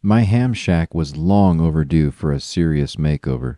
My ham shack was long overdue for a serious makeover.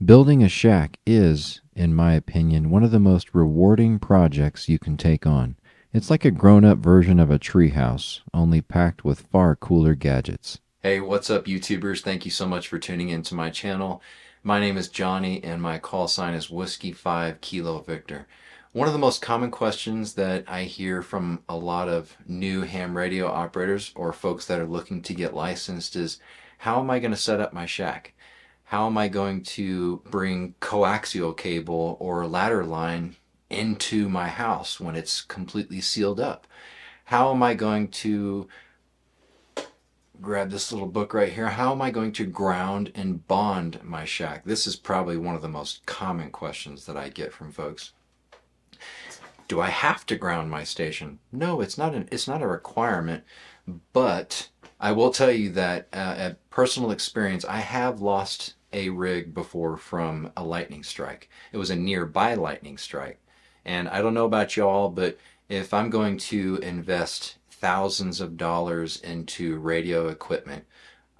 Building a shack is, in my opinion, one of the most rewarding projects you can take on. It's like a grown up version of a treehouse, only packed with far cooler gadgets. Hey, what's up, YouTubers? Thank you so much for tuning into my channel. My name is Johnny, and my call sign is Whiskey 5 Kilo Victor. One of the most common questions that I hear from a lot of new ham radio operators or folks that are looking to get licensed is, how am I going to set up my shack? How am I going to bring coaxial cable or ladder line into my house when it's completely sealed up? How am I going to grab this little book right here? How am I going to ground and bond my shack? This is probably one of the most common questions that I get from folks. Do I have to ground my station? No, it's not a requirement, but I will tell you that at personal experience, I have lost a rig before from a lightning strike. It was a nearby lightning strike. And I don't know about y'all, but if I'm going to invest thousands of dollars into radio equipment,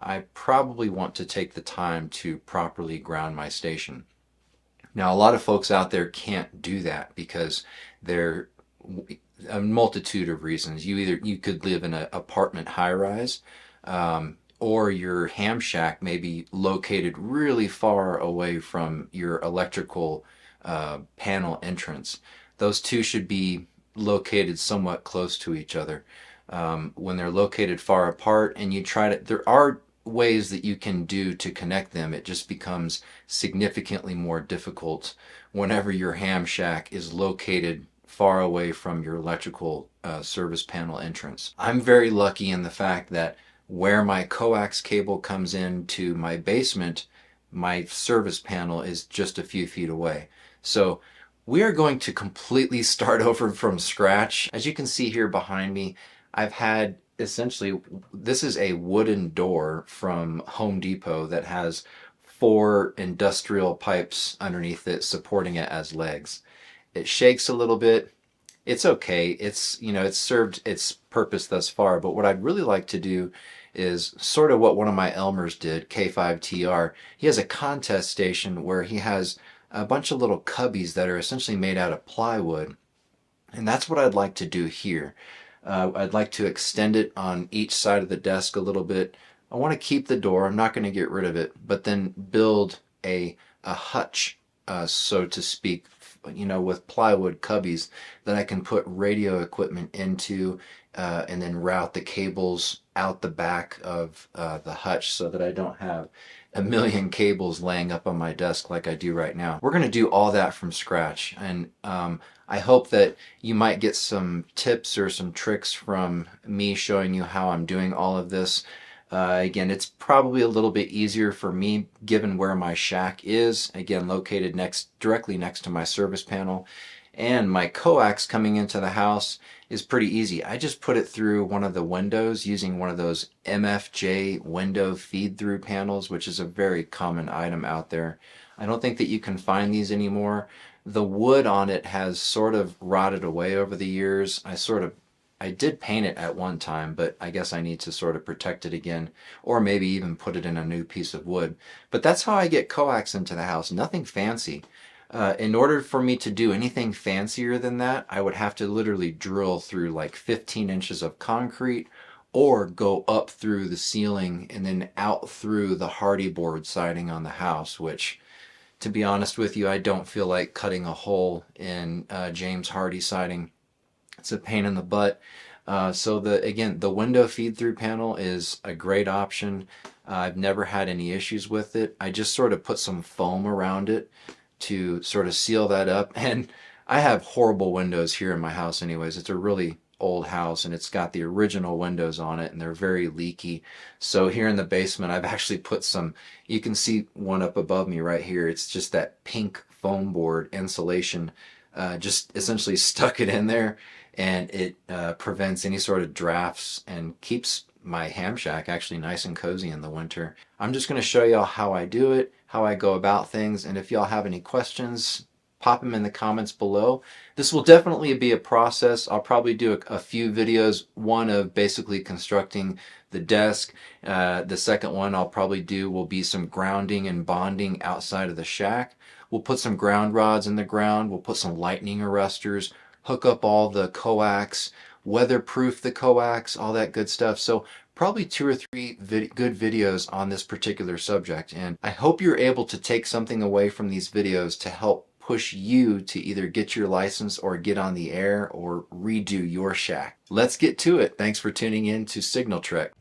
I probably want to take the time to properly ground my station. Now, a lot of folks out there can't do that because they're a multitude of reasons. You could live in an apartment high rise, or your ham shack may be located really far away from your electrical panel entrance. Those two should be located somewhat close to each other. When they're located far apart and you try to, there are ways that you can do to connect them. It just becomes significantly more difficult whenever your ham shack is located far away from your electrical service panel entrance. I'm very lucky in the fact that where my coax cable comes into my basement, my service panel is just a few feet away. So we are going to completely start over from scratch. As you can see here behind me, I've had essentially, this is a wooden door from Home Depot that has 4 industrial pipes underneath it supporting it as legs. It shakes a little bit. It's okay. It's served its purpose thus far, but what I'd really like to do is sort of what one of my Elmers did, K5TR. He has a contest station where he has a bunch of little cubbies that are essentially made out of plywood. And that's what I'd like to do here. I'd like to extend it on each side of the desk a little bit. I want to keep the door. I'm not going to get rid of it, but then build a hutch, so to speak, with plywood cubbies that I can put radio equipment into, and then route the cables out the back of the hutch so that I don't have a million cables laying up on my desk like I do right now. We're going to do all that from scratch, and I hope that you might get some tips or some tricks from me showing you how I'm doing all of this. Again, it's probably a little bit easier for me given where my shack is, again located directly next to my service panel. And my coax coming into the house is pretty easy. I just put it through one of the windows using one of those MFJ window feed-through panels, which is a very common item out there. I don't think that you can find these anymore. The wood on it has sort of rotted away over the years. I did paint it at one time, but I guess I need to sort of protect it again, or maybe even put it in a new piece of wood. But that's how I get coax into the house. Nothing fancy. In order for me to do anything fancier than that, I would have to literally drill through like 15 inches of concrete or go up through the ceiling and then out through the hardy board siding on the house, which, to be honest with you, I don't feel like cutting a hole in James Hardy siding. It's a pain in the butt. So the window feed-through panel is a great option. I've never had any issues with it. I just sort of put some foam around it to sort of seal that up. And I have horrible windows here in my house anyways. It's a really old house and it's got the original windows on it and they're very leaky. So here in the basement I've actually put some, you can see one up above me right here. It's just that pink foam board insulation, just essentially stuck it in there, and it prevents any sort of drafts and keeps my ham shack actually nice and cozy in the winter. I'm just going to show y'all how I do it, how I go about things, and if y'all have any questions, pop them in the comments below. This will definitely be a process. I'll probably do a few videos, one of basically constructing the desk. The second one I'll probably do will be some grounding and bonding outside of the shack. We'll put some ground rods in the ground. We'll put some lightning arresters, hook up all the coax, weatherproof the coax, all that good stuff. So probably 2 or 3 good videos on this particular subject. And I hope you're able to take something away from these videos to help push you to either get your license or get on the air or redo your shack. Let's get to it. Thanks for tuning in to Signal Trek.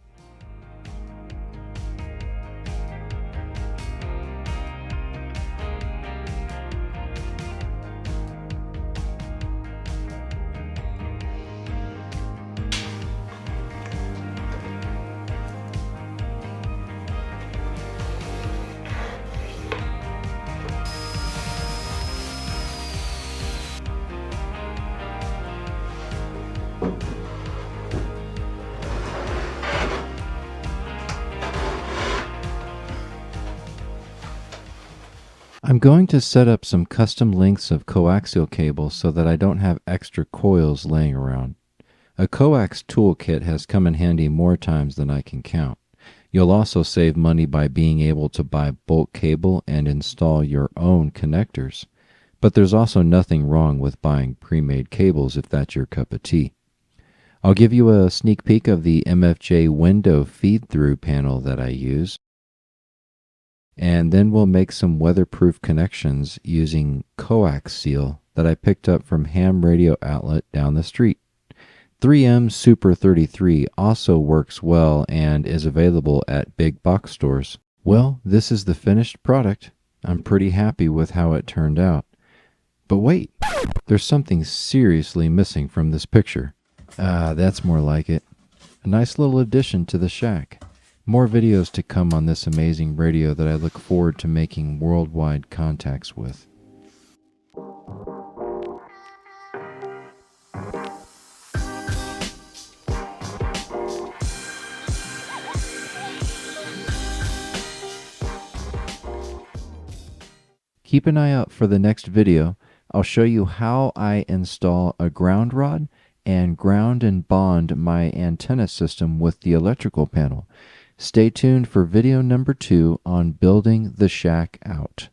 I'm going to set up some custom lengths of coaxial cable so that I don't have extra coils laying around. A coax toolkit has come in handy more times than I can count. You'll also save money by being able to buy bulk cable and install your own connectors. But there's also nothing wrong with buying pre-made cables if that's your cup of tea. I'll give you a sneak peek of the MFJ window feed-through panel that I use. And then we'll make some weatherproof connections using coax seal that I picked up from Ham Radio Outlet down the street. 3M Super 33 also works well and is available at big box stores. Well, this is the finished product. I'm pretty happy with how it turned out. But wait, there's something seriously missing from this picture. That's more like it. A nice little addition to the shack. More videos to come on this amazing radio that I look forward to making worldwide contacts with. Keep an eye out for the next video. I'll show you how I install a ground rod and ground and bond my antenna system with the electrical panel. Stay tuned for video number 2 on building the shack out.